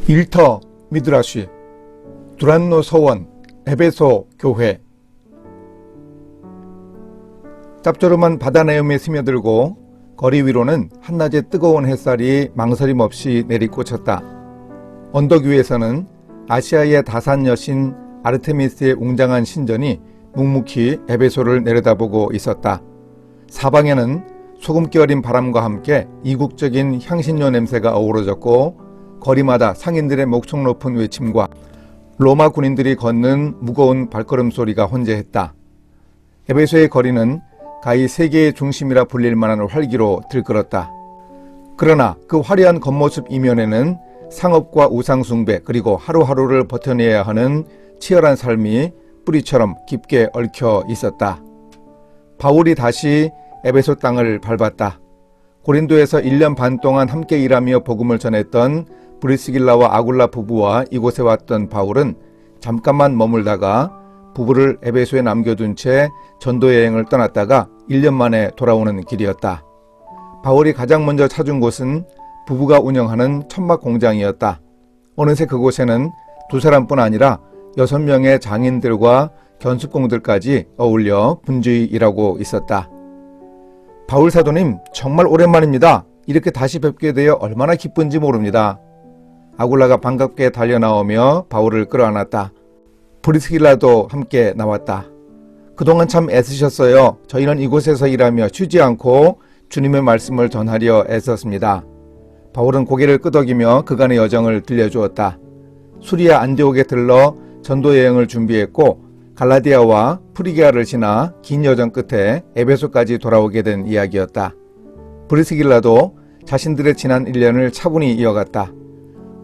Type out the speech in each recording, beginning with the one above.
일터 미드라시 두란노 서원 에베소 교회. 짭조름한 바다 내음에 스며들고 거리 위로는 한낮의 뜨거운 햇살이 망설임 없이 내리꽂혔다. 언덕 위에서는 아시아의 다산 여신 아르테미스의 웅장한 신전이 묵묵히 에베소를 내려다보고 있었다. 사방에는 소금기 어린 바람과 함께 이국적인 향신료 냄새가 어우러졌고 거리마다 상인들의 목청 높은 외침과 로마 군인들이 걷는 무거운 발걸음 소리가 혼재했다. 에베소의 거리는 가히 세계의 중심이라 불릴 만한 활기로 들끓었다. 그러나 그 화려한 겉모습 이면에는 상업과 우상 숭배 그리고 하루하루를 버텨내야 하는 치열한 삶이 뿌리처럼 깊게 얽혀 있었다. 바울이 다시 에베소 땅을 밟았다. 고린도에서 1년 반 동안 함께 일하며 복음을 전했던 브리스길라와 아굴라 부부와 이곳에 왔던 바울은 잠깐만 머물다가 부부를 에베소에 남겨둔 채 전도 여행을 떠났다가 1년 만에 돌아오는 길이었다. 바울이 가장 먼저 찾은 곳은 부부가 운영하는 천막 공장이었다. 어느새 그곳에는 두 사람뿐 아니라 6명의 장인들과 견습공들까지 어울려 분주히 일하고 있었다. 바울 사도님, 정말 오랜만입니다. 이렇게 다시 뵙게 되어 얼마나 기쁜지 모릅니다. 아굴라가 반갑게 달려나오며 바울을 끌어안았다. 브리스길라도 함께 나왔다. 그동안 참 애쓰셨어요. 저희는 이곳에서 일하며 쉬지 않고 주님의 말씀을 전하려 애썼습니다. 바울은 고개를 끄덕이며 그간의 여정을 들려주었다. 수리아 안디옥에 들러 전도 여행을 준비했고 갈라디아와 프리기아를 지나 긴 여정 끝에 에베소까지 돌아오게 된 이야기였다. 브리스길라도 자신들의 지난 1년을 차분히 이어갔다.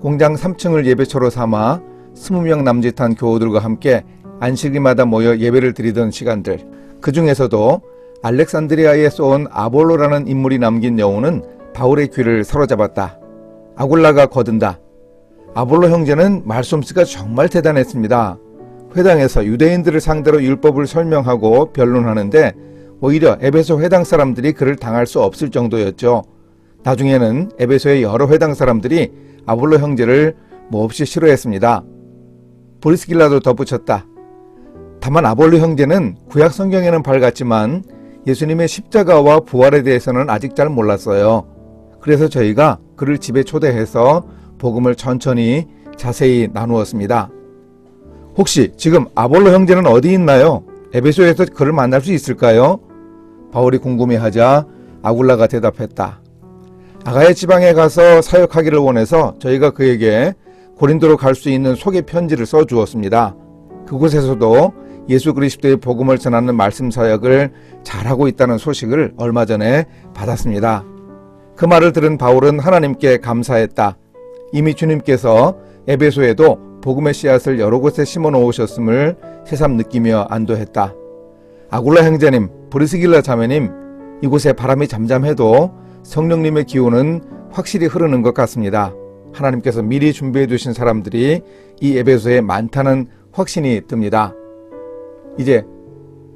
공장 3층을 예배처로 삼아 20명 남짓한 교우들과 함께 안식일마다 모여 예배를 드리던 시간들, 그 중에서도 알렉산드리아에 쏜 아볼로라는 인물이 남긴 여우는 바울의 귀를 사로잡았다. 아굴라가 거든다. 아볼로 형제는 말솜씨가 정말 대단했습니다. 회당에서 유대인들을 상대로 율법을 설명하고 변론하는데 오히려 에베소 회당 사람들이 그를 당할 수 없을 정도였죠. 나중에는 에베소의 여러 회당 사람들이 아볼로 형제를 몹시 싫어했습니다. 브리스길라도 덧붙였다. 다만 아볼로 형제는 구약 성경에는 밝았지만 예수님의 십자가와 부활에 대해서는 아직 잘 몰랐어요. 그래서 저희가 그를 집에 초대해서 복음을 천천히 자세히 나누었습니다. 혹시 지금 아볼로 형제는 어디 있나요? 에베소에서 그를 만날 수 있을까요? 바울이 궁금해하자 아굴라가 대답했다. 아가야 지방에 가서 사역하기를 원해서 저희가 그에게 고린도로 갈 수 있는 소개 편지를 써주었습니다. 그곳에서도 예수 그리스도의 복음을 전하는 말씀 사역을 잘하고 있다는 소식을 얼마 전에 받았습니다. 그 말을 들은 바울은 하나님께 감사했다. 이미 주님께서 에베소에도 복음의 씨앗을 여러 곳에 심어 놓으셨음을 새삼 느끼며 안도했다. 아굴라 형제님, 브리스길라 자매님, 이곳에 바람이 잠잠해도 성령님의 기운은 확실히 흐르는 것 같습니다. 하나님께서 미리 준비해 두신 사람들이 이 에베소에 많다는 확신이 듭니다. 이제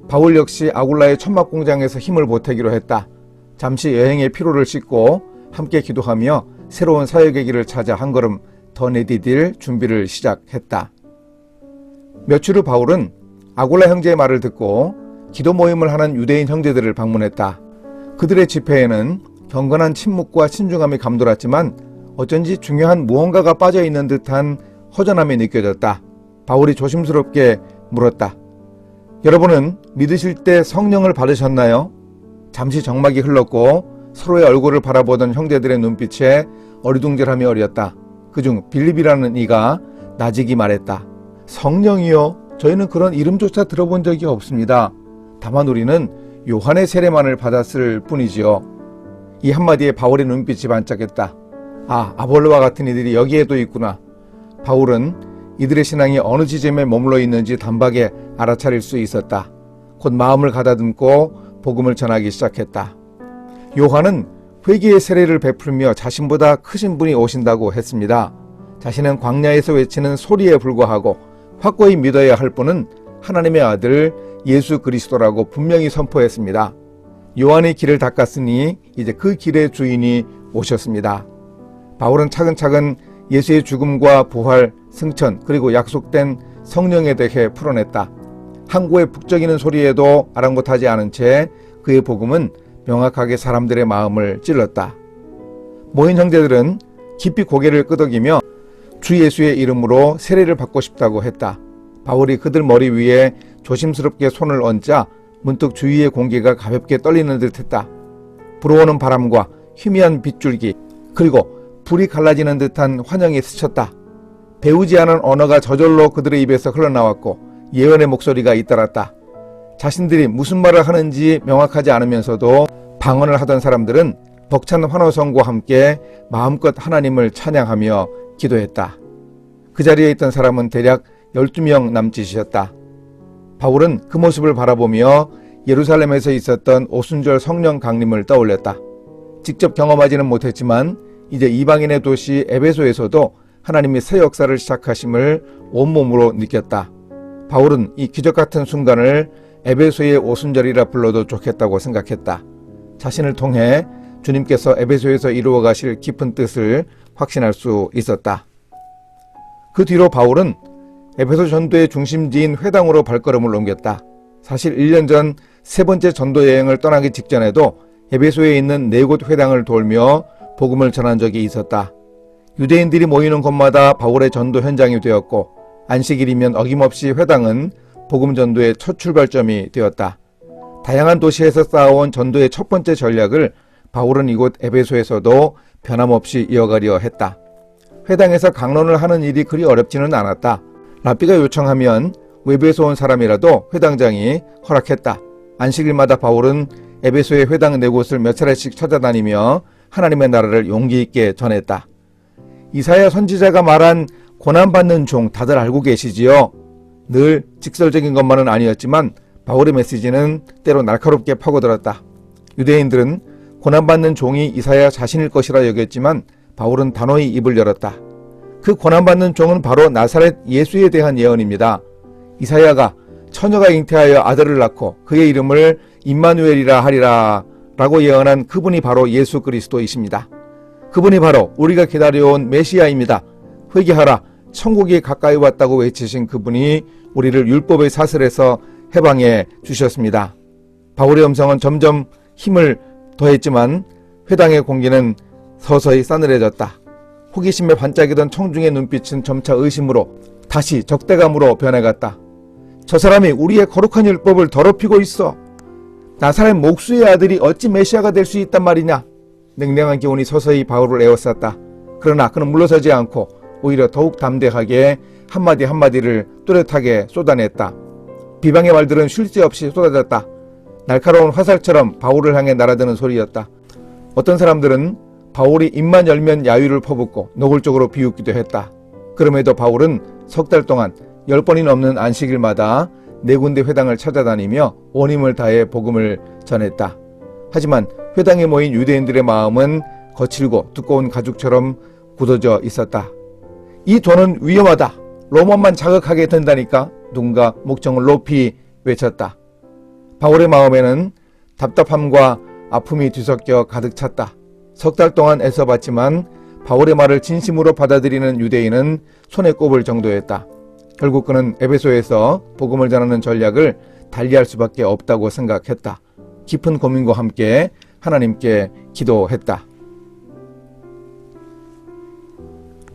바울 역시 아굴라의 천막 공장에서 힘을 보태기로 했다. 잠시 여행의 피로를 씻고 함께 기도하며 새로운 사역의 길을 찾아 한 걸음 더 내디딜 준비를 시작했다. 며칠 후 바울은 아굴라 형제의 말을 듣고 기도 모임을 하는 유대인 형제들을 방문했다. 그들의 집회에는 경건한 침묵과 신중함이 감돌았지만 어쩐지 중요한 무언가가 빠져있는 듯한 허전함이 느껴졌다. 바울이 조심스럽게 물었다. 여러분은 믿으실 때 성령을 받으셨나요? 잠시 정막이 흘렀고 서로의 얼굴을 바라보던 형제들의 눈빛에 어리둥절함이 어렸다. 그중 빌립이라는 이가 나직이 말했다. 성령이요? 저희는 그런 이름조차 들어본 적이 없습니다. 다만 우리는 요한의 세례만을 받았을 뿐이지요. 이 한마디에 바울의 눈빛이 반짝했다. 아, 아볼로와 같은 이들이 여기에도 있구나. 바울은 이들의 신앙이 어느 지점에 머물러 있는지 단박에 알아차릴 수 있었다. 곧 마음을 가다듬고 복음을 전하기 시작했다. 요한은 회개의 세례를 베풀며 자신보다 크신 분이 오신다고 했습니다. 자신은 광야에서 외치는 소리에 불과하고 확고히 믿어야 할 분은 하나님의 아들 예수 그리스도라고 분명히 선포했습니다. 요한의 길을 닦았으니 이제 그 길의 주인이 오셨습니다. 바울은 차근차근 예수의 죽음과 부활, 승천, 그리고 약속된 성령에 대해 풀어냈다. 항구의 북적이는 소리에도 아랑곳하지 않은 채 그의 복음은 명확하게 사람들의 마음을 찔렀다. 모인 형제들은 깊이 고개를 끄덕이며 주 예수의 이름으로 세례를 받고 싶다고 했다. 바울이 그들 머리 위에 조심스럽게 손을 얹자 문득 주위의 공기가 가볍게 떨리는 듯 했다. 불어오는 바람과 희미한 빗줄기, 그리고 불이 갈라지는 듯한 환영이 스쳤다. 배우지 않은 언어가 저절로 그들의 입에서 흘러나왔고 예언의 목소리가 잇따랐다. 자신들이 무슨 말을 하는지 명확하지 않으면서도 방언을 하던 사람들은 벅찬 환호성과 함께 마음껏 하나님을 찬양하며 기도했다. 그 자리에 있던 사람은 대략 12명 남짓이었다. 바울은 그 모습을 바라보며 예루살렘에서 있었던 오순절 성령 강림을 떠올렸다. 직접 경험하지는 못했지만 이제 이방인의 도시 에베소에서도 하나님이 새 역사를 시작하심을 온몸으로 느꼈다. 바울은 이 기적같은 순간을 에베소의 오순절이라 불러도 좋겠다고 생각했다. 자신을 통해 주님께서 에베소에서 이루어 가실 깊은 뜻을 확신할 수 있었다. 그 뒤로 바울은 에베소 전도의 중심지인 회당으로 발걸음을 옮겼다. 사실 1년 전 세 번째 전도 여행을 떠나기 직전에도 에베소에 있는 4곳 회당을 돌며 복음을 전한 적이 있었다. 유대인들이 모이는 곳마다 바울의 전도 현장이 되었고 안식일이면 어김없이 회당은 복음 전도의 첫 출발점이 되었다. 다양한 도시에서 쌓아온 전도의 첫 번째 전략을 바울은 이곳 에베소에서도 변함없이 이어가려 했다. 회당에서 강론을 하는 일이 그리 어렵지는 않았다. 랍비가 요청하면 외부에서 온 사람이라도 회당장이 허락했다. 안식일마다 바울은 에베소의 회당 4곳을 몇 차례씩 찾아다니며 하나님의 나라를 용기 있게 전했다. 이사야 선지자가 말한 고난받는 종 다들 알고 계시지요? 늘 직설적인 것만은 아니었지만 바울의 메시지는 때로 날카롭게 파고들었다. 유대인들은 고난받는 종이 이사야 자신일 것이라 여겼지만 바울은 단호히 입을 열었다. 그 고난받는 종은 바로 나사렛 예수에 대한 예언입니다. 이사야가 처녀가 잉태하여 아들을 낳고 그의 이름을 임마누엘이라 하리라 라고 예언한 그분이 바로 예수 그리스도이십니다. 그분이 바로 우리가 기다려온 메시아입니다. 회개하라, 천국이 가까이 왔다고 외치신 그분이 우리를 율법의 사슬에서 해방해 주셨습니다. 바울의 음성은 점점 힘을 더했지만 회당의 공기는 서서히 싸늘해졌다. 호기심에 반짝이던 청중의 눈빛은 점차 의심으로 다시 적대감으로 변해갔다. 저 사람이 우리의 거룩한 율법을 더럽히고 있어. 나사렛 목수의 아들이 어찌 메시아가 될 수 있단 말이냐. 냉랭한 기운이 서서히 바울을 에워쌌다. 그러나 그는 물러서지 않고 오히려 더욱 담대하게 한마디 한마디를 뚜렷하게 쏟아냈다. 비방의 말들은 쉴 새 없이 쏟아졌다. 날카로운 화살처럼 바울을 향해 날아드는 소리였다. 어떤 사람들은 바울이 입만 열면 야유를 퍼붓고 노골적으로 비웃기도 했다. 그럼에도 바울은 석 달 동안 10번이 넘는 안식일마다 4군데 회당을 찾아다니며 온 힘을 다해 복음을 전했다. 하지만 회당에 모인 유대인들의 마음은 거칠고 두꺼운 가죽처럼 굳어져 있었다. 이 돈은 위험하다. 로마만 자극하게 된다니까. 누군가 목청을 높이 외쳤다. 바울의 마음에는 답답함과 아픔이 뒤섞여 가득 찼다. 석 달 동안 애써봤지만 바울의 말을 진심으로 받아들이는 유대인은 손에 꼽을 정도였다. 결국 그는 에베소에서 복음을 전하는 전략을 달리할 수밖에 없다고 생각했다. 깊은 고민과 함께 하나님께 기도했다.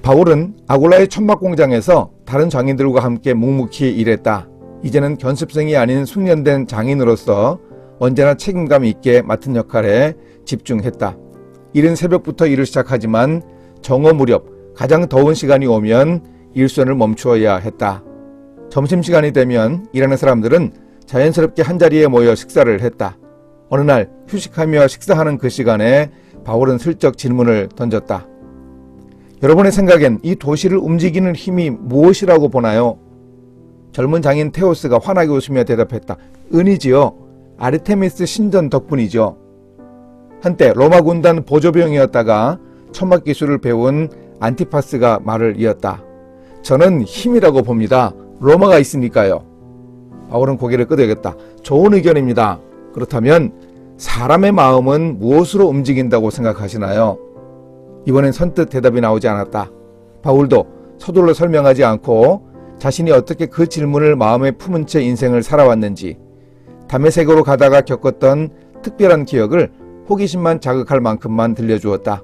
바울은 아골라의 천막 공장에서 다른 장인들과 함께 묵묵히 일했다. 이제는 견습생이 아닌 숙련된 장인으로서 언제나 책임감 있게 맡은 역할에 집중했다. 이른 새벽부터 일을 시작하지만 정오 무렵 가장 더운 시간이 오면 일선을 멈추어야 했다. 점심시간이 되면 일하는 사람들은 자연스럽게 한자리에 모여 식사를 했다. 어느 날 휴식하며 식사하는 그 시간에 바울은 슬쩍 질문을 던졌다. 여러분의 생각엔 이 도시를 움직이는 힘이 무엇이라고 보나요? 젊은 장인 테오스가 환하게 웃으며 대답했다. 은이지요. 아르테미스 신전 덕분이죠. 한때 로마 군단 보조병이었다가 천막 기술을 배운 안티파스가 말을 이었다. 저는 힘이라고 봅니다. 로마가 있으니까요. 바울은 고개를 끄덕였다. 좋은 의견입니다. 그렇다면 사람의 마음은 무엇으로 움직인다고 생각하시나요? 이번엔 선뜻 대답이 나오지 않았다. 바울도 서둘러 설명하지 않고 자신이 어떻게 그 질문을 마음에 품은 채 인생을 살아왔는지, 다메섹으로 가다가 겪었던 특별한 기억을 호기심만 자극할 만큼만 들려주었다.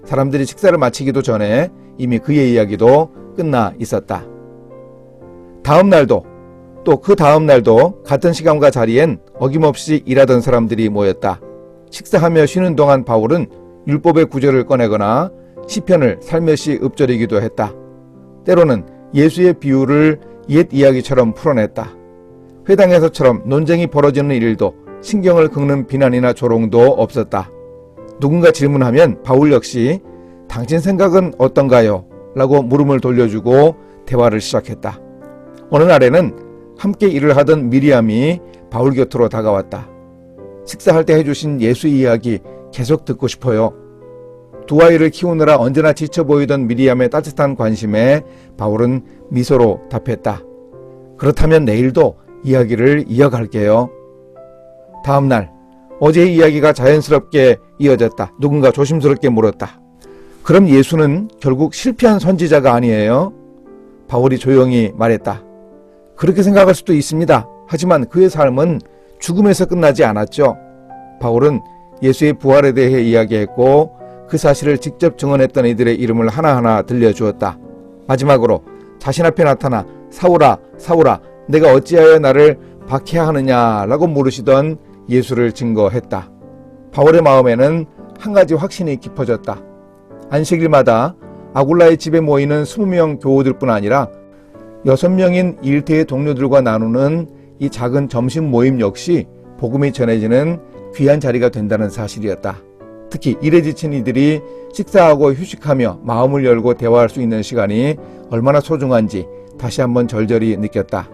사람들이 식사를 마치기도 전에 이미 그의 이야기도 끝나 있었다. 다음 날도 또 그 다음 날도 같은 시간과 자리엔 어김없이 일하던 사람들이 모였다. 식사하며 쉬는 동안 바울은 율법의 구절을 꺼내거나 시편을 살며시 읊조리기도 했다. 때로는 예수의 비유를 옛 이야기처럼 풀어냈다. 회당에서처럼 논쟁이 벌어지는 일도 신경을 긁는 비난이나 조롱도 없었다. 누군가 질문하면 바울 역시 당신 생각은 어떤가요? 라고 물음을 돌려주고 대화를 시작했다. 어느 날에는 함께 일을 하던 미리암이 바울 곁으로 다가왔다. 식사할 때 해주신 예수 이야기 계속 듣고 싶어요. 두 아이를 키우느라 언제나 지쳐 보이던 미리암의 따뜻한 관심에 바울은 미소로 답했다. 그렇다면 내일도 이야기를 이어갈게요. 다음 날 어제의 이야기가 자연스럽게 이어졌다. 누군가 조심스럽게 물었다. 그럼 예수는 결국 실패한 선지자가 아니에요? 바울이 조용히 말했다. 그렇게 생각할 수도 있습니다. 하지만 그의 삶은 죽음에서 끝나지 않았죠. 바울은 예수의 부활에 대해 이야기했고 그 사실을 직접 증언했던 이들의 이름을 하나하나 들려주었다. 마지막으로 자신 앞에 나타나 사울아 사울아 내가 어찌하여 나를 박해하느냐라고 물으시던 예수를 증거했다. 바울의 마음에는 한 가지 확신이 깊어졌다. 안식일마다 아굴라의 집에 모이는 20명 교우들뿐 아니라 6명인 일대의 동료들과 나누는 이 작은 점심 모임 역시 복음이 전해지는 귀한 자리가 된다는 사실이었다. 특히 일에 지친 이들이 식사하고 휴식하며 마음을 열고 대화할 수 있는 시간이 얼마나 소중한지 다시 한번 절절히 느꼈다.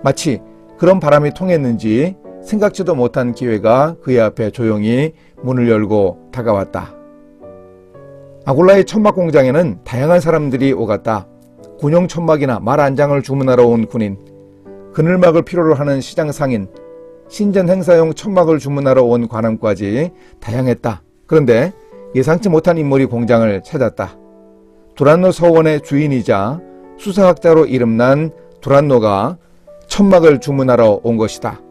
마치 그런 바람이 통했는지 생각지도 못한 기회가 그의 앞에 조용히 문을 열고 다가왔다. 아굴라의 천막 공장에는 다양한 사람들이 오갔다. 군용 천막이나 말 안장을 주문하러 온 군인, 그늘막을 필요로 하는 시장 상인, 신전 행사용 천막을 주문하러 온 관원까지 다양했다. 그런데 예상치 못한 인물이 공장을 찾았다. 두란노 서원의 주인이자 수사학자로 이름난 두란노가 천막을 주문하러 온 것이다.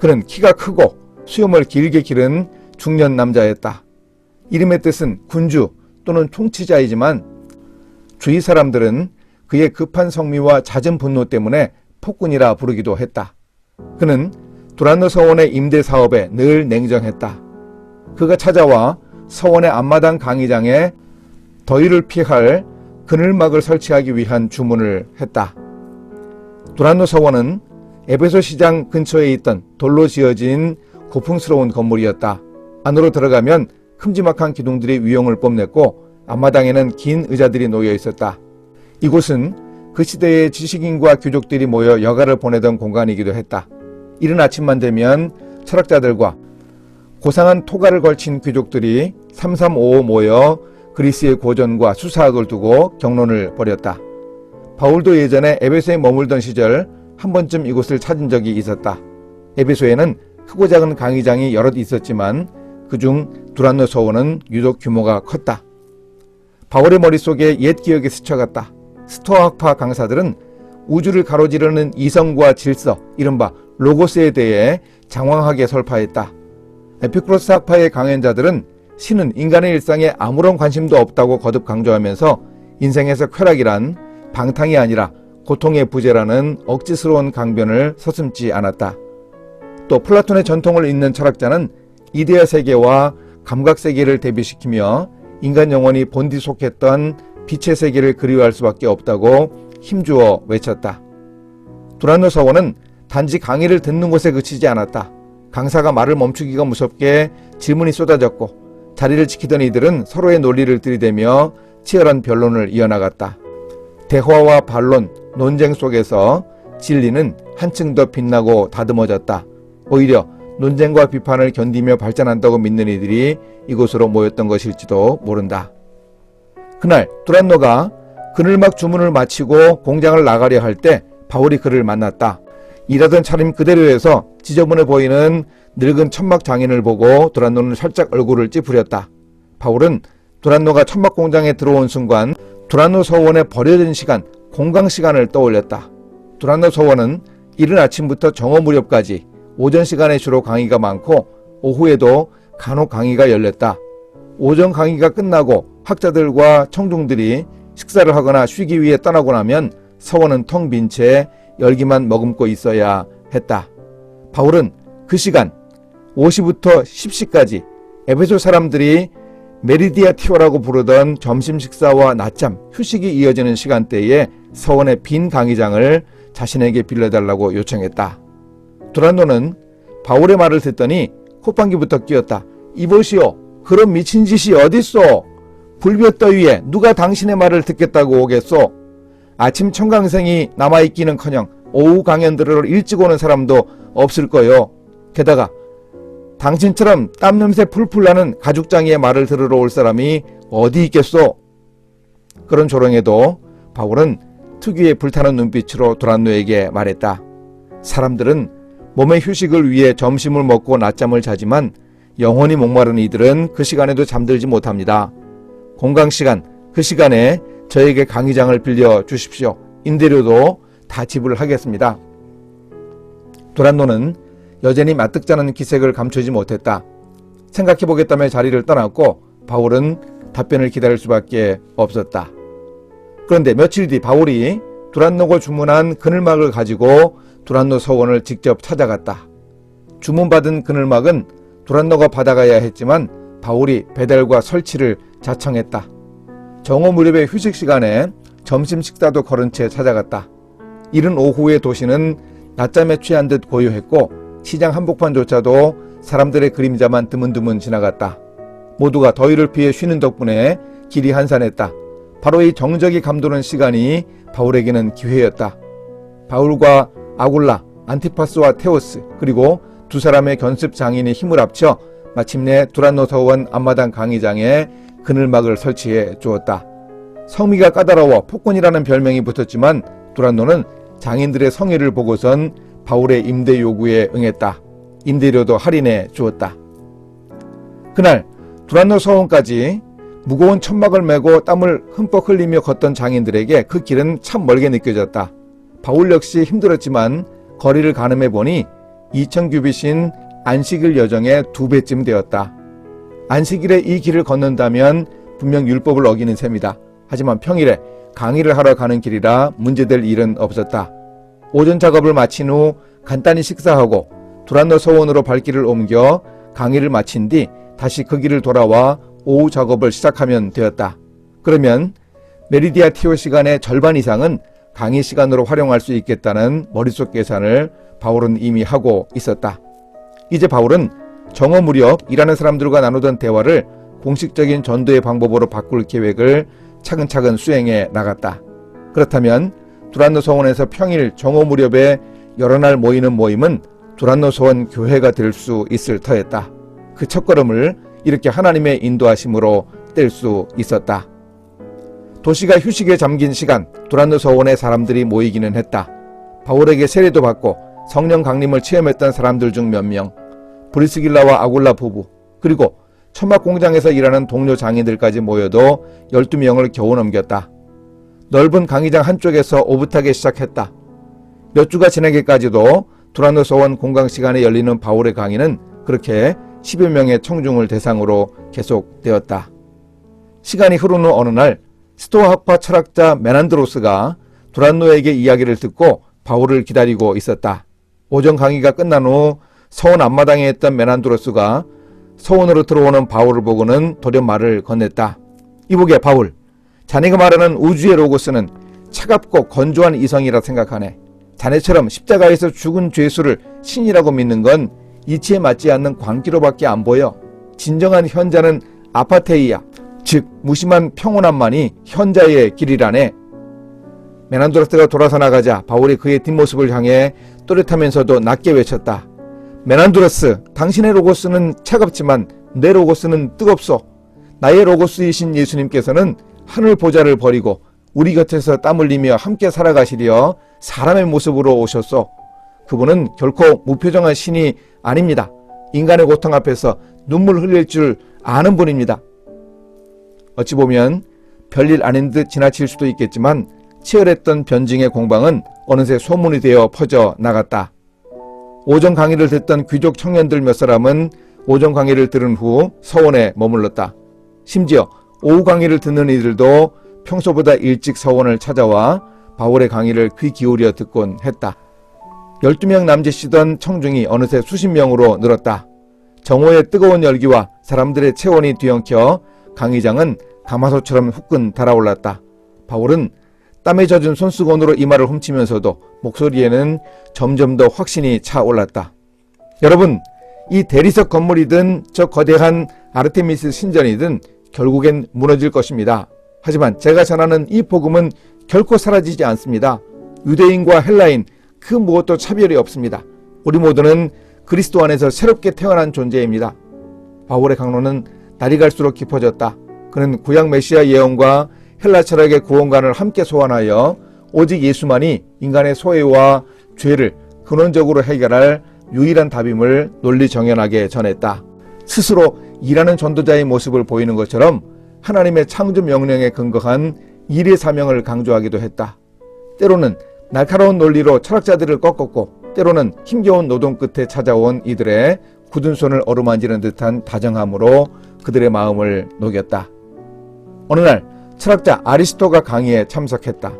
그는 키가 크고 수염을 길게 기른 중년 남자였다. 이름의 뜻은 군주 또는 통치자이지만 주위 사람들은 그의 급한 성미와 잦은 분노 때문에 폭군이라 부르기도 했다. 그는 두란노 서원의 임대 사업에 늘 냉정했다. 그가 찾아와 서원의 앞마당 강의장에 더위를 피할 그늘막을 설치하기 위한 주문을 했다. 두란노 서원은 에베소 시장 근처에 있던 돌로 지어진 고풍스러운 건물이었다. 안으로 들어가면 큼지막한 기둥들이 위용을 뽐냈고 앞마당에는 긴 의자들이 놓여 있었다. 이곳은 그 시대의 지식인과 귀족들이 모여 여가를 보내던 공간이기도 했다. 이른 아침만 되면 철학자들과 고상한 토가를 걸친 귀족들이 3355 모여 그리스의 고전과 수사학을 두고 경론을 벌였다. 바울도 예전에 에베소에 머물던 시절 한 번쯤 이곳을 찾은 적이 있었다. 에베소에는 크고 작은 강의장이 여럿 있었지만 그중 두란노 서원은 유독 규모가 컸다. 바울의 머릿속에 옛 기억이 스쳐갔다. 스토아학파 강사들은 우주를 가로지르는 이성과 질서, 이른바 로고스에 대해 장황하게 설파했다. 에피쿠로스 학파의 강연자들은 신은 인간의 일상에 아무런 관심도 없다고 거듭 강조하면서 인생에서 쾌락이란 방탕이 아니라 고통의 부재라는 억지스러운 강변을 서슴지 않았다. 또 플라톤의 전통을 잇는 철학자는 이데아 세계와 감각 세계를 대비시키며 인간 영혼이 본디 속했던 빛의 세계를 그리워할 수밖에 없다고 힘주어 외쳤다. 두란노 서원은 단지 강의를 듣는 곳에 그치지 않았다. 강사가 말을 멈추기가 무섭게 질문이 쏟아졌고 자리를 지키던 이들은 서로의 논리를 들이대며 치열한 변론을 이어나갔다. 대화와 반론, 논쟁 속에서 진리는 한층 더 빛나고 다듬어졌다. 오히려 논쟁과 비판을 견디며 발전한다고 믿는 이들이 이곳으로 모였던 것일지도 모른다. 그날 두란노가 그늘막 주문을 마치고 공장을 나가려 할 때 바울이 그를 만났다. 일하던 차림 그대로에서 지저분해 보이는 늙은 천막 장인을 보고 두란노는 살짝 얼굴을 찌푸렸다. 바울은 두란노가 천막 공장에 들어온 순간 두란노 서원의 버려진 시간, 공강 시간을 떠올렸다. 두란노 서원은 이른 아침부터 정오 무렵까지 오전 시간에 주로 강의가 많고 오후에도 간혹 강의가 열렸다. 오전 강의가 끝나고 학자들과 청중들이 식사를 하거나 쉬기 위해 떠나고 나면 서원은 텅 빈 채 열기만 머금고 있어야 했다. 바울은 그 시간 5시부터 10시까지 에베소 사람들이 메리디아티오라고 부르던 점심 식사와 낮잠, 휴식이 이어지는 시간대에 서원의 빈 강의장을 자신에게 빌려달라고 요청했다. 두란노는 바울의 말을 듣더니 콧방귀부터 뀌었다. 이보시오, 그런 미친 짓이 어딨소? 불볕더위에 누가 당신의 말을 듣겠다고 오겠소? 아침 청강생이 남아있기는커녕 오후 강연 들으러 일찍 오는 사람도 없을 거요. 게다가 당신처럼 땀냄새 풀풀 나는 가죽장이의 말을 들으러 올 사람이 어디 있겠소? 그런 조롱에도 바울은 특유의 불타는 눈빛으로 두란노에게 말했다. 사람들은 몸의 휴식을 위해 점심을 먹고 낮잠을 자지만 영혼이 목마른 이들은 그 시간에도 잠들지 못합니다. 공강시간, 그 시간에 저에게 강의장을 빌려주십시오. 임대료도 다 지불하겠습니다. 두란노는 여전히 마뜩자는 기색을 감추지 못했다. 생각해보겠다며 자리를 떠났고 바울은 답변을 기다릴 수밖에 없었다. 그런데 며칠 뒤 바울이 두란노가 주문한 그늘막을 가지고 두란노 서원을 직접 찾아갔다. 주문받은 그늘막은 두란노가 받아가야 했지만 바울이 배달과 설치를 자청했다. 정오 무렵의 휴식 시간에 점심 식사도 거른 채 찾아갔다. 이른 오후의 도시는 낮잠에 취한 듯 고요했고 시장 한복판조차도 사람들의 그림자만 드문드문 지나갔다. 모두가 더위를 피해 쉬는 덕분에 길이 한산했다. 바로 이 정적이 감도는 시간이 바울에게는 기회였다. 바울과 아굴라, 안티파스와 테오스 그리고 두 사람의 견습 장인이 힘을 합쳐 마침내 두란노 서원 앞마당 강의장에 그늘막을 설치해 주었다. 성미가 까다로워 폭군이라는 별명이 붙었지만 두란노는 장인들의 성의를 보고선 바울의 임대 요구에 응했다. 임대료도 할인해 주었다. 그날 두란노 서원까지 무거운 천막을 메고 땀을 흠뻑 흘리며 걷던 장인들에게 그 길은 참 멀게 느껴졌다. 바울 역시 힘들었지만 거리를 가늠해 보니 2000규빗인 안식일 여정의 2배쯤 되었다. 안식일에 이 길을 걷는다면 분명 율법을 어기는 셈이다. 하지만 평일에 강의를 하러 가는 길이라 문제될 일은 없었다. 오전 작업을 마친 후 간단히 식사하고 두란노 서원으로 발길을 옮겨 강의를 마친 뒤 다시 그 길을 돌아와 오후 작업을 시작하면 되었다. 그러면 메리디아티오 시간의 절반 이상은 강의 시간으로 활용할 수 있겠다는 머릿속 계산을 바울은 이미 하고 있었다. 이제 바울은 정오 무렵 일하는 사람들과 나누던 대화를 공식적인 전도의 방법으로 바꿀 계획을 차근차근 수행해 나갔다. 그렇다면 두란노 서원에서 평일 정오 무렵에 여러 날 모이는 모임은 두란노 서원 교회가 될 수 있을 터였다. 그 첫걸음을 이렇게 하나님의 인도하심으로 뗄 수 있었다. 도시가 휴식에 잠긴 시간 두란노 서원에 사람들이 모이기는 했다. 바울에게 세례도 받고 성령 강림을 체험했던 사람들 중 몇 명, 브리스길라와 아굴라 부부, 그리고 천막 공장에서 일하는 동료 장인들까지 모여도 12명을 겨우 넘겼다. 넓은 강의장 한쪽에서 오붓하게 시작했다. 몇 주가 지나기까지도 두란노 서원 공강 시간에 열리는 바울의 강의는 그렇게 10여 명의 청중을 대상으로 계속되었다. 시간이 흐른 후 어느 날 스토아학파 철학자 메난드로스가 두란노에게 이야기를 듣고 바울을 기다리고 있었다. 오전 강의가 끝난 후 서원 앞마당에 있던 메난드로스가 서원으로 들어오는 바울을 보고는 돌연 말을 건넸다. 이보게 바울, 자네가 말하는 우주의 로고스는 차갑고 건조한 이성이라 생각하네. 자네처럼 십자가에서 죽은 죄수를 신이라고 믿는 건 이치에 맞지 않는 광기로밖에 안 보여. 진정한 현자는 아파테이야, 즉 무심한 평온함만이 현자의 길이라네. 메난드로스가 돌아서 나가자 바울이 그의 뒷모습을 향해 또렷하면서도 낮게 외쳤다. 메난드로스, 당신의 로고스는 차갑지만 내 로고스는 뜨겁소. 나의 로고스이신 예수님께서는 하늘 보좌를 버리고 우리 곁에서 땀 흘리며 함께 살아가시려 사람의 모습으로 오셨소. 그분은 결코 무표정한 신이 아닙니다. 인간의 고통 앞에서 눈물 흘릴 줄 아는 분입니다. 어찌 보면 별일 아닌 듯 지나칠 수도 있겠지만 치열했던 변증의 공방은 어느새 소문이 되어 퍼져 나갔다. 오전 강의를 듣던 귀족 청년들 몇 사람은 오전 강의를 들은 후 서원에 머물렀다. 심지어 오후 강의를 듣는 이들도 평소보다 일찍 서원을 찾아와 바울의 강의를 귀 기울여 듣곤 했다. 12명 남짓이던 청중이 어느새 수십 명으로 늘었다. 정오의 뜨거운 열기와 사람들의 체온이 뒤엉켜 강의장은 가마솥처럼 후끈 달아올랐다. 바울은 땀에 젖은 손수건으로 이마를 훔치면서도 목소리에는 점점 더 확신이 차올랐다. 여러분, 이 대리석 건물이든 저 거대한 아르테미스 신전이든 결국엔 무너질 것입니다. 하지만 제가 전하는 이 복음은 결코 사라지지 않습니다. 유대인과 헬라인 그 무엇도 차별이 없습니다. 우리 모두는 그리스도 안에서 새롭게 태어난 존재입니다. 바울의 강론은 날이 갈수록 깊어졌다. 그는 구약 메시아 예언과 헬라 철학의 구원관을 함께 소환하여 오직 예수만이 인간의 소외와 죄를 근원적으로 해결할 유일한 답임을 논리정연하게 전했다. 스스로 일하는 전도자의 모습을 보이는 것처럼 하나님의 창조 명령에 근거한 일의 사명을 강조하기도 했다. 때로는 날카로운 논리로 철학자들을 꺾었고 때로는 힘겨운 노동 끝에 찾아온 이들의 굳은 손을 어루만지는 듯한 다정함으로 그들의 마음을 녹였다. 어느 날 철학자 아리스토가 강의에 참석했다.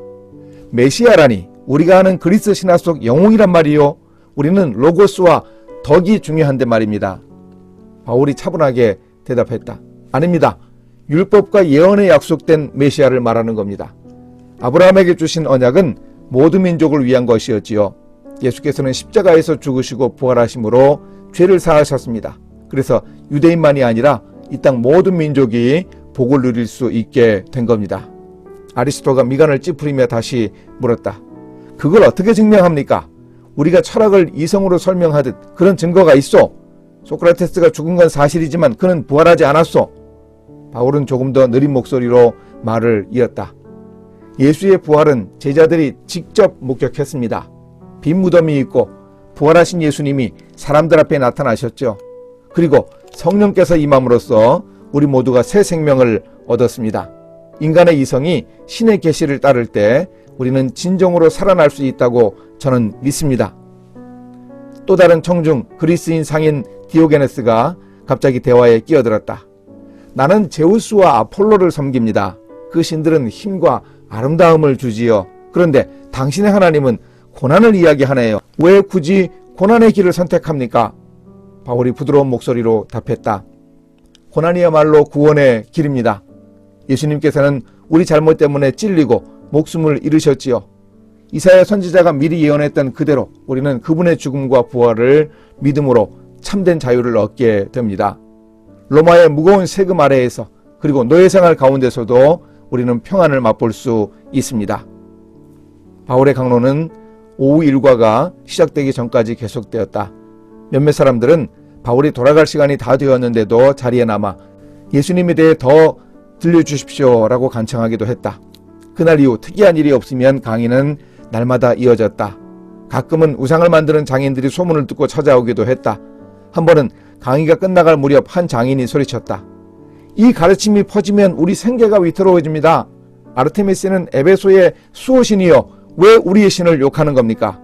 메시아라니 우리가 아는 그리스 신화 속 영웅이란 말이요. 우리는 로고스와 덕이 중요한데 말입니다. 바울이 차분하게 대답했다. 아닙니다. 율법과 예언에 약속된 메시아를 말하는 겁니다. 아브라함에게 주신 언약은 모든 민족을 위한 것이었지요. 예수께서는 십자가에서 죽으시고 부활하심으로 죄를 사하셨습니다. 그래서 유대인만이 아니라 이 땅 모든 민족이 복을 누릴 수 있게 된 겁니다. 아리스토가 미간을 찌푸리며 다시 물었다. 그걸 어떻게 증명합니까? 우리가 철학을 이성으로 설명하듯 그런 증거가 있어. 소크라테스가 죽은 건 사실이지만 그는 부활하지 않았어. 바울은 조금 더 느린 목소리로 말을 이었다. 예수의 부활은 제자들이 직접 목격했습니다. 빈 무덤이 있고 부활하신 예수님이 사람들 앞에 나타나셨죠. 그리고 성령께서 임함으로써 우리 모두가 새 생명을 얻었습니다. 인간의 이성이 신의 계시를 따를 때 우리는 진정으로 살아날 수 있다고 저는 믿습니다. 또 다른 청중 그리스인 상인 디오게네스가 갑자기 대화에 끼어들었다. 나는 제우스와 아폴로를 섬깁니다. 그 신들은 힘과 아름다움을 주지요. 그런데 당신의 하나님은 고난을 이야기하네요. 왜 굳이 고난의 길을 선택합니까? 바울이 부드러운 목소리로 답했다. 고난이야말로 구원의 길입니다. 예수님께서는 우리 잘못 때문에 찔리고 목숨을 잃으셨지요. 이사야 선지자가 미리 예언했던 그대로 우리는 그분의 죽음과 부활을 믿음으로 참된 자유를 얻게 됩니다. 로마의 무거운 세금 아래에서 그리고 노예생활 가운데서도 우리는 평안을 맛볼 수 있습니다. 바울의 강론은 오후 일과가 시작되기 전까지 계속되었다. 몇몇 사람들은 바울이 돌아갈 시간이 다 되었는데도 자리에 남아 예수님에 대해 더 들려주십시오 라고 간청하기도 했다. 그날 이후 특이한 일이 없으면 강의는 날마다 이어졌다. 가끔은 우상을 만드는 장인들이 소문을 듣고 찾아오기도 했다. 한 번은 강의가 끝나갈 무렵 한 장인이 소리쳤다. 이 가르침이 퍼지면 우리 생계가 위태로워집니다. 아르테미스는 에베소의 수호신이요. 왜 우리의 신을 욕하는 겁니까?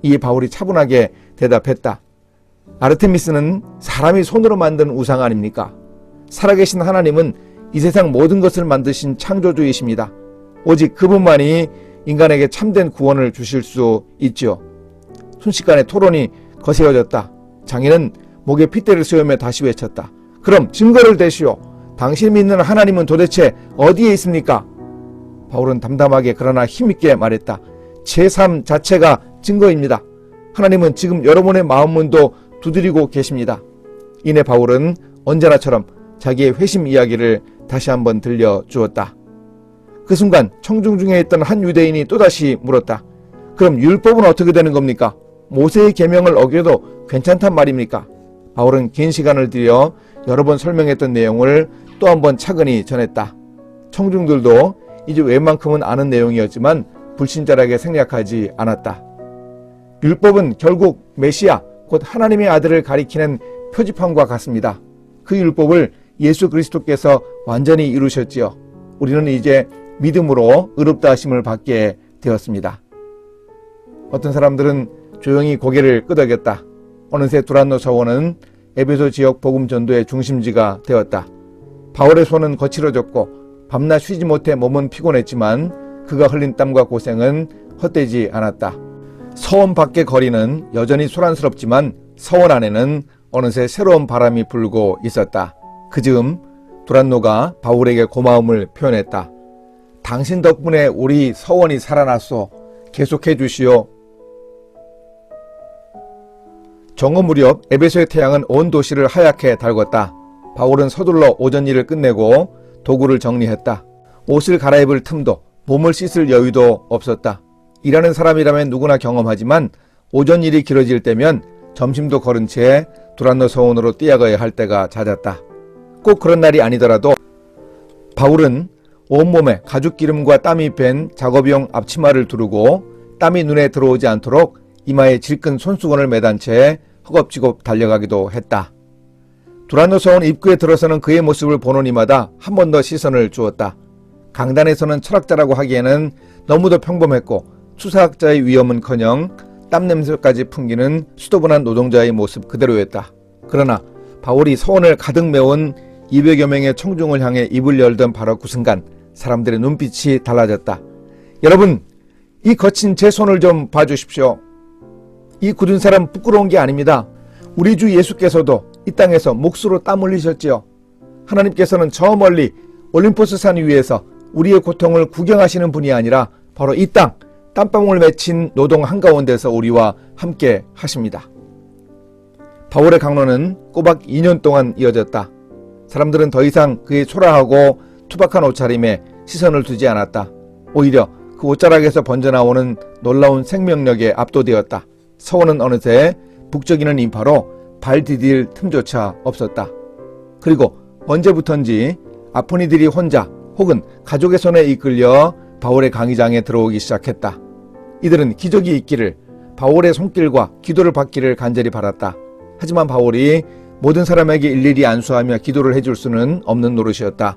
이에 바울이 차분하게 대답했다. 아르테미스는 사람이 손으로 만든 우상 아닙니까? 살아계신 하나님은 이 세상 모든 것을 만드신 창조주이십니다. 오직 그분만이 인간에게 참된 구원을 주실 수 있지요. 순식간에 토론이 거세어졌다. 장인은 목에 핏대를 세우며 다시 외쳤다. 그럼 증거를 대시오. 당신이 믿는 하나님은 도대체 어디에 있습니까? 바울은 담담하게 그러나 힘있게 말했다. 제 삶 자체가 증거입니다. 하나님은 지금 여러분의 마음문도 두드리고 계십니다. 이내 바울은 언제나처럼 자기의 회심 이야기를 다시 한번 들려주었다. 그 순간 청중 중에 있던 한 유대인이 또다시 물었다. 그럼 율법은 어떻게 되는 겁니까? 모세의 계명을 어겨도 괜찮단 말입니까? 바울은 긴 시간을 들여 여러 번 설명했던 내용을 또 한 번 차근히 전했다. 청중들도 이제 웬만큼은 아는 내용이었지만 불친절하게 생략하지 않았다. 율법은 결국 메시아, 곧 하나님의 아들을 가리키는 표지판과 같습니다. 그 율법을 예수 그리스도께서 완전히 이루셨지요. 우리는 이제 믿음으로 의롭다 하심을 받게 되었습니다. 어떤 사람들은 조용히 고개를 끄덕였다. 어느새 두란노 서원은 에베소 지역 복음 전도의 중심지가 되었다. 바울의 손은 거칠어졌고 밤낮 쉬지 못해 몸은 피곤했지만 그가 흘린 땀과 고생은 헛되지 않았다. 서원 밖의 거리는 여전히 소란스럽지만 서원 안에는 어느새 새로운 바람이 불고 있었다. 그 즈음 두란노가 바울에게 고마움을 표현했다. 당신 덕분에 우리 서원이 살아났소. 계속해 주시오. 정오 무렵 에베소의 태양은 온 도시를 하얗게 달궜다. 바울은 서둘러 오전 일을 끝내고 도구를 정리했다. 옷을 갈아입을 틈도 몸을 씻을 여유도 없었다. 일하는 사람이라면 누구나 경험하지만 오전 일이 길어질 때면 점심도 거른 채 두란노 서원으로 뛰어가야 할 때가 잦았다. 꼭 그런 날이 아니더라도 바울은 온몸에 가죽 기름과 땀이 밴 작업용 앞치마를 두르고 땀이 눈에 들어오지 않도록 이마에 질끈 손수건을 매단 채 허겁지겁 달려가기도 했다. 두란노 서원 입구에 들어서는 그의 모습을 보는 이마다 한 번 더 시선을 주었다. 강단에서는 철학자라고 하기에는 너무도 평범했고 수사학자의 위엄은커녕 땀냄새까지 풍기는 수도분한 노동자의 모습 그대로였다. 그러나 바울이 서원을 가득 메운 200여 명의 청중을 향해 입을 열던 바로 그 순간 사람들의 눈빛이 달라졌다. 여러분, 이 거친 제 손을 좀 봐주십시오. 이 굳은 사람 부끄러운 게 아닙니다. 우리 주 예수께서도 이 땅에서 몫으로 땀 흘리셨지요. 하나님께서는 저 멀리 올림포스 산 위에서 우리의 고통을 구경하시는 분이 아니라 바로 이 땅, 땀방울 맺힌 노동 한가운데서 우리와 함께 하십니다. 바울의 강론은 꼬박 2년 동안 이어졌다. 사람들은 더 이상 그의 초라하고 투박한 옷차림에 시선을 두지 않았다. 오히려 그 옷자락에서 번져나오는 놀라운 생명력에 압도되었다. 서원은 어느새 북적이는 인파로 발 디딜 틈조차 없었다. 그리고 언제부턴지 아픈 이들이 혼자 혹은 가족의 손에 이끌려 바울의 강의장에 들어오기 시작했다. 이들은 기적이 있기를, 바울의 손길과 기도를 받기를 간절히 바랐다. 하지만 바울이 모든 사람에게 일일이 안수하며 기도를 해줄 수는 없는 노릇이었다.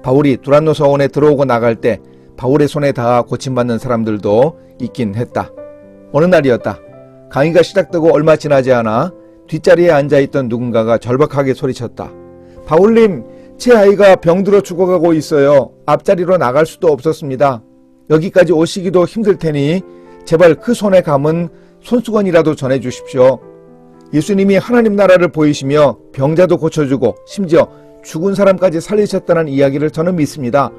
바울이 두란노 서원에 들어오고 나갈 때 바울의 손에 닿아 고침받는 사람들도 있긴 했다. 어느 날이었다. 강의가 시작되고 얼마 지나지 않아 뒷자리에 앉아있던 누군가가 절박하게 소리쳤다. 바울님, 제 아이가 병들어 죽어가고 있어요. 앞자리로 나갈 수도 없었습니다. 여기까지 오시기도 힘들 테니 제발 그 손에 감은 손수건이라도 전해주십시오. 예수님이 하나님 나라를 보이시며 병자도 고쳐주고 심지어 죽은 사람까지 살리셨다는 이야기를 저는 믿습니다.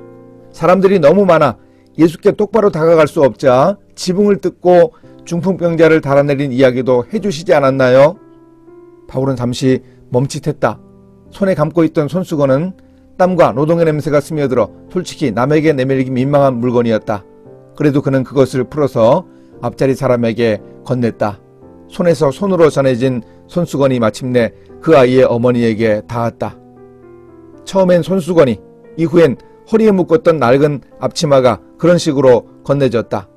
사람들이 너무 많아 예수께 똑바로 다가갈 수 없자 지붕을 뜯고 중풍병자를 달아내린 이야기도 해주시지 않았나요? 바울은 잠시 멈칫했다. 손에 감고 있던 손수건은 땀과 노동의 냄새가 스며들어 솔직히 남에게 내밀기 민망한 물건이었다. 그래도 그는 그것을 풀어서 앞자리 사람에게 건넸다. 손에서 손으로 전해진 손수건이 마침내 그 아이의 어머니에게 닿았다. 처음엔 손수건이, 이후엔 허리에 묶었던 낡은 앞치마가 그런 식으로 건네졌다.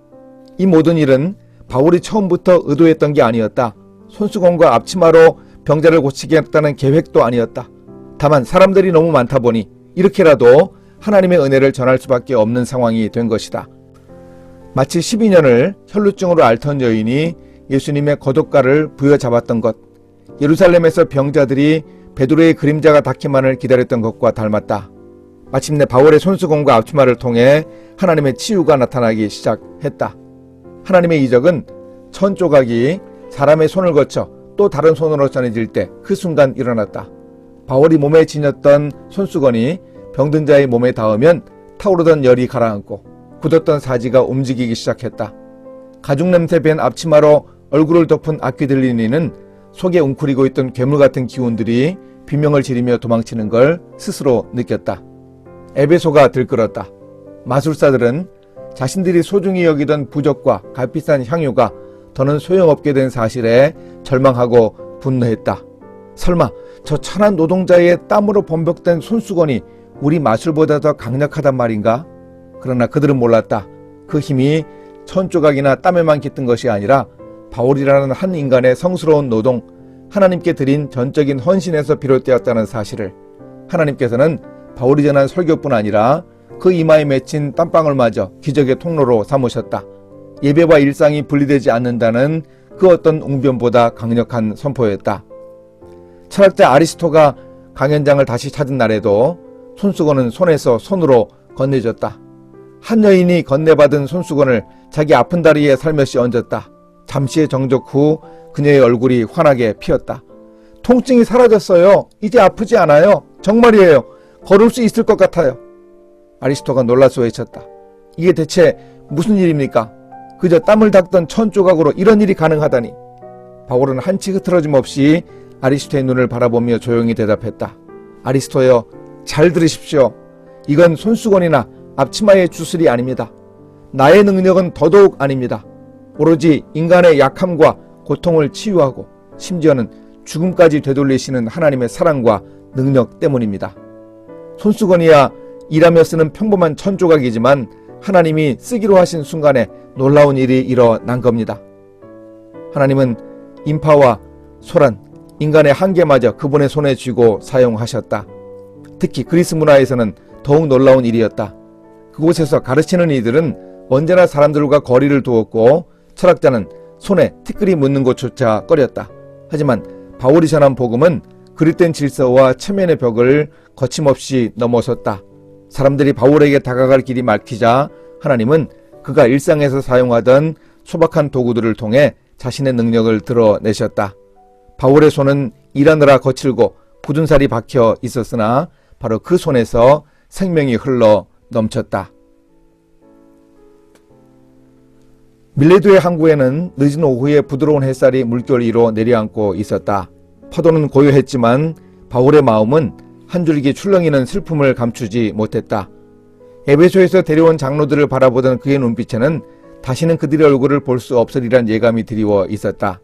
이 모든 일은 바울이 처음부터 의도했던 게 아니었다. 손수건과 앞치마로 병자를 고치겠다는 계획도 아니었다. 다만 사람들이 너무 많다 보니 이렇게라도 하나님의 은혜를 전할 수밖에 없는 상황이 된 것이다. 마치 12년을 혈루증으로 앓던 여인이 예수님의 거독가를 부여잡았던 것, 예루살렘에서 병자들이 베드로의 그림자가 닿기만을 기다렸던 것과 닮았다. 마침내 바울의 손수건과 앞치마를 통해 하나님의 치유가 나타나기 시작했다. 하나님의 이적은 천 조각이 사람의 손을 거쳐 또 다른 손으로 전해질 때 그 순간 일어났다. 바울이 몸에 지녔던 손수건이 병든 자의 몸에 닿으면 타오르던 열이 가라앉고 굳었던 사지가 움직이기 시작했다. 가죽 냄새 밴 앞치마로 얼굴을 덮은 아퀴들리니는 속에 웅크리고 있던 괴물 같은 기운들이 비명을 지르며 도망치는 걸 스스로 느꼈다. 에베소가 들끓었다. 마술사들은 자신들이 소중히 여기던 부적과 값비싼 향유가 더는 소용없게 된 사실에 절망하고 분노했다. 설마 저 천한 노동자의 땀으로 범벅된 손수건이 우리 마술보다 더 강력하단 말인가? 그러나 그들은 몰랐다. 그 힘이 천조각이나 땀에만 깃든 것이 아니라 바울이라는 한 인간의 성스러운 노동, 하나님께 드린 전적인 헌신에서 비롯되었다는 사실을. 하나님께서는 바울이 전한 설교뿐 아니라 그 이마에 맺힌 땀방울 마저 기적의 통로로 삼으셨다. 예배와 일상이 분리되지 않는다는 그 어떤 웅변보다 강력한 선포였다. 철학자 아리스토가 강연장을 다시 찾은 날에도 손수건은 손에서 손으로 건네줬다. 한 여인이 건네받은 손수건을 자기 아픈 다리에 살며시 얹었다. 잠시의 정적 후 그녀의 얼굴이 환하게 피었다. 통증이 사라졌어요. 이제 아프지 않아요. 정말이에요. 걸을 수 있을 것 같아요. 아리스토가 놀라서 외쳤다. 이게 대체 무슨 일입니까? 그저 땀을 닦던 천 조각으로 이런 일이 가능하다니. 바울은 한치 흐트러짐 없이 아리스토의 눈을 바라보며 조용히 대답했다. 아리스토여, 잘 들으십시오. 이건 손수건이나 앞치마의 주술이 아닙니다. 나의 능력은 더더욱 아닙니다. 오로지 인간의 약함과 고통을 치유하고 심지어는 죽음까지 되돌리시는 하나님의 사랑과 능력 때문입니다. 손수건이야 일하며 쓰는 평범한 천조각이지만 하나님이 쓰기로 하신 순간에 놀라운 일이 일어난 겁니다. 하나님은 인파와 소란, 인간의 한계마저 그분의 손에 쥐고 사용하셨다. 특히 그리스 문화에서는 더욱 놀라운 일이었다. 그곳에서 가르치는 이들은 언제나 사람들과 거리를 두었고 철학자는 손에 티끌이 묻는 것조차 꺼렸다. 하지만 바울이 전한 복음은 그릇된 질서와 체면의 벽을 거침없이 넘어섰다. 사람들이 바울에게 다가갈 길이 막히자 하나님은 그가 일상에서 사용하던 소박한 도구들을 통해 자신의 능력을 드러내셨다. 바울의 손은 일하느라 거칠고 굳은 살이 박혀 있었으나 바로 그 손에서 생명이 흘러 넘쳤다. 밀레도의 항구에는 늦은 오후에 부드러운 햇살이 물결 위로 내려앉고 있었다. 파도는 고요했지만 바울의 마음은 한 줄기 출렁이는 슬픔을 감추지 못했다. 에베소에서 데려온 장로들을 바라보던 그의 눈빛에는 다시는 그들의 얼굴을 볼 수 없으리란 예감이 드리워 있었다.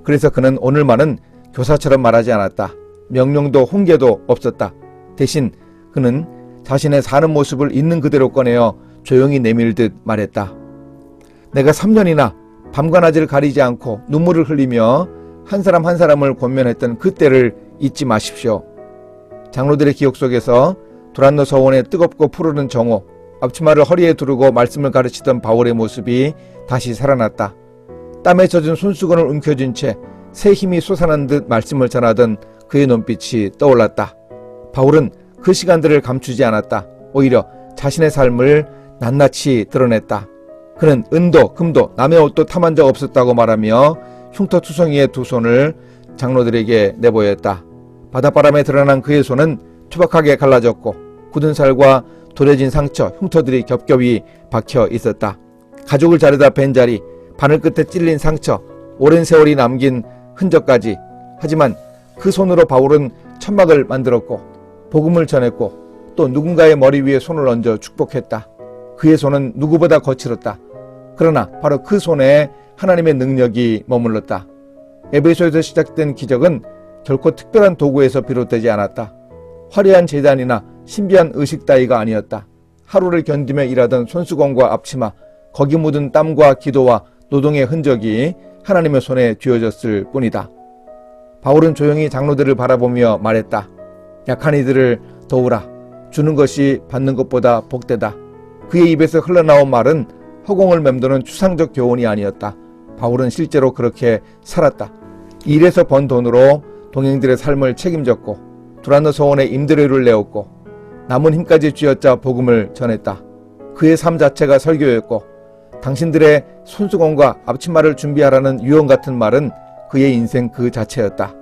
그래서 그는 오늘만은 교사처럼 말하지 않았다. 명령도 훈계도 없었다. 대신 그는 자신의 사는 모습을 있는 그대로 꺼내어 조용히 내밀듯 말했다. 내가 3년이나 밤과 낮을 가리지 않고 눈물을 흘리며 한 사람 한 사람을 권면했던 그때를 잊지 마십시오. 장로들의 기억 속에서 두란노 서원의 뜨겁고 푸르른 정오, 앞치마를 허리에 두르고 말씀을 가르치던 바울의 모습이 다시 살아났다. 땀에 젖은 손수건을 움켜쥔 채 새 힘이 솟아난 듯 말씀을 전하던 그의 눈빛이 떠올랐다. 바울은 그 시간들을 감추지 않았다. 오히려 자신의 삶을 낱낱이 드러냈다. 그는 은도 금도 남의 옷도 탐한 적 없었다고 말하며 흉터투성이의 두 손을 장로들에게 내보였다. 바닷바람에 드러난 그의 손은 투박하게 갈라졌고 굳은 살과 도려진 상처, 흉터들이 겹겹이 박혀 있었다. 가죽을 자르다 벤 자리, 바늘 끝에 찔린 상처, 오랜 세월이 남긴 흔적까지. 하지만 그 손으로 바울은 천막을 만들었고 복음을 전했고 또 누군가의 머리 위에 손을 얹어 축복했다. 그의 손은 누구보다 거칠었다. 그러나 바로 그 손에 하나님의 능력이 머물렀다. 에베소에서 시작된 기적은 결코 특별한 도구에서 비롯되지 않았다. 화려한 제단이나 신비한 의식 따위가 아니었다. 하루를 견디며 일하던 손수건과 앞치마, 거기 묻은 땀과 기도와 노동의 흔적이 하나님의 손에 쥐어졌을 뿐이다. 바울은 조용히 장로들을 바라보며 말했다. 약한 이들을 도우라. 주는 것이 받는 것보다 복되다. 그의 입에서 흘러나온 말은 허공을 맴도는 추상적 교훈이 아니었다. 바울은 실제로 그렇게 살았다. 일에서 번 돈으로 동행들의 삶을 책임졌고 두란노 서원에 임대료를 내었고 남은 힘까지 쥐어짜 복음을 전했다. 그의 삶 자체가 설교였고 당신들의 손수건과 앞치마를 준비하라는 유언 같은 말은 그의 인생 그 자체였다.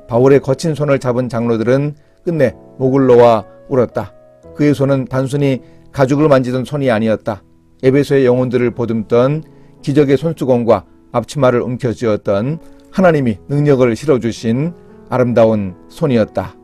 바울의 거친 손을 잡은 장로들은 끝내 목을 놓아 울었다. 그의 손은 단순히 가죽을 만지던 손이 아니었다. 에베소의 영혼들을 보듬던 기적의 손수건과 앞치마를 움켜쥐었던 하나님이 능력을 실어주신 아름다운 손이었다.